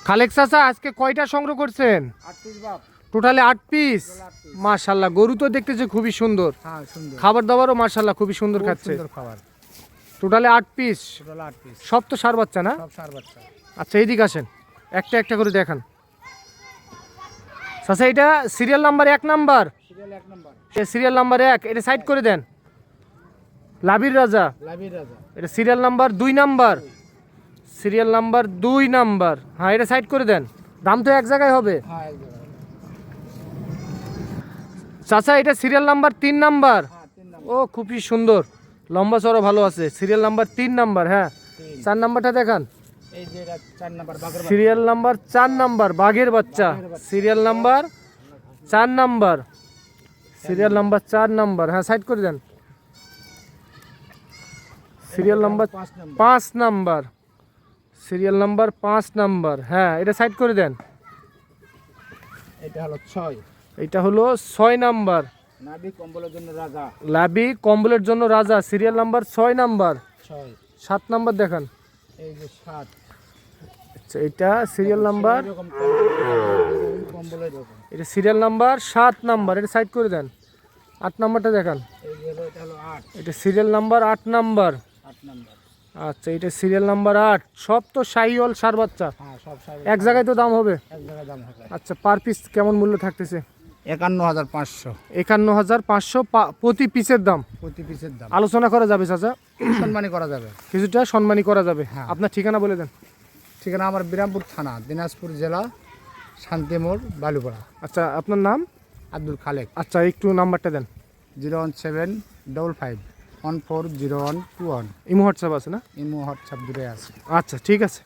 খালেক চাচা আজকে কয়টা সংগ্রহ করছেন? 8 পিস বাপ। টোটালে 8 পিস। মাশাআল্লাহ, গরু তো দেখতেছে খুবই সুন্দর। হ্যাঁ সুন্দর। খাবার দাবারও মাশাআল্লাহ খুবই সুন্দর খাচ্ছে। সুন্দর খাবার। টোটালে 8 পিস। Total 8 piece. সব তো সার বাচ্চা না? সব সার বাচ্চা। আচ্ছা এইদিকে আসেন, একটা একটা করে দেখান। চাচা এটা serial number 1 number. Serial 1 number. Serial number 1, এটা সাইড করে দেন। লাবির রাজা। লাভির রাজা। এটা serial number 2 number. Serial number 2 number. হ্যাঁ এটা সাইড করে দেন। দাম তো এক জায়গায় হবে। হ্যাঁ এক জায়গায়। চাচা এটা সিরিয়াল নাম্বার 3 নাম্বার। হ্যাঁ 3 নাম্বার। ও খুবই সুন্দর, লম্বা চড়া ভালো আছে। Serial number 3 number. হ্যাঁ 4 নাম্বারটা দেখান। এই যে এটা 4 নাম্বার বাঘের বাচ্চা। সিরিয়াল নাম্বার 4 নাম্বার বাঘের বাচ্চা। Serial number 4 number. Serial number 4 number. হ্যাঁ সাইড করে দেন। Serial number 5 number. Serial number 5 number. হ্যাঁ এটা সাইড করে দেন। এটা হলো 6। এটা হলো 6 নাম্বার। নাভি কম্বলের জন্য রাজা। লাভি কম্বলের জন্য রাজা। Serial number 6 number. 6। 7 নাম্বার দেখান। এই যে 7। আচ্ছা এটা সিরিয়াল নাম্বার, এরকম কম্বলের এরকম। এটা সিরিয়াল নাম্বার 7 নাম্বার। এটা সাইড করে দেন। 8 নাম্বারটা দেখান। এই যে এটা হলো 8। এটা সিরিয়াল নাম্বার 8 নাম্বার। 8 নাম্বার। আচ্ছা এটা সিরিয়াল নাম্বার 8। সব তো শাহিওয়াল সার বাচ্চা। হ্যাঁ সব সার এক জায়গায় তো দাম হবে। এক জায়গায় দাম হবে। আচ্ছা পার পিস কেমন মূল্য থাকতেছে? 51500 51500 প্রতি পিসের দাম। প্রতি পিসের দাম। আলোচনা করা যাবে চাচা? সম্মানী করা যাবে। কিছুটা সম্মানী করা যাবে। হ্যাঁ। আপনার ঠিকানা বলে দেন। ঠিকানা আমার বিরামপুর থানা, দিনাজপুর জেলা, শান্তিমোড়, বালুপাড়া। আচ্ছা আপনার নাম? আব্দুল খালেক। আচ্ছা একটু নাম্বারটা দেন। 01755 140121। ইমো হোয়াটসঅ্যাপ আছে না? ইমো হোয়াটসঅ্যাপ দুটোই আছে। আচ্ছা ঠিক আছে।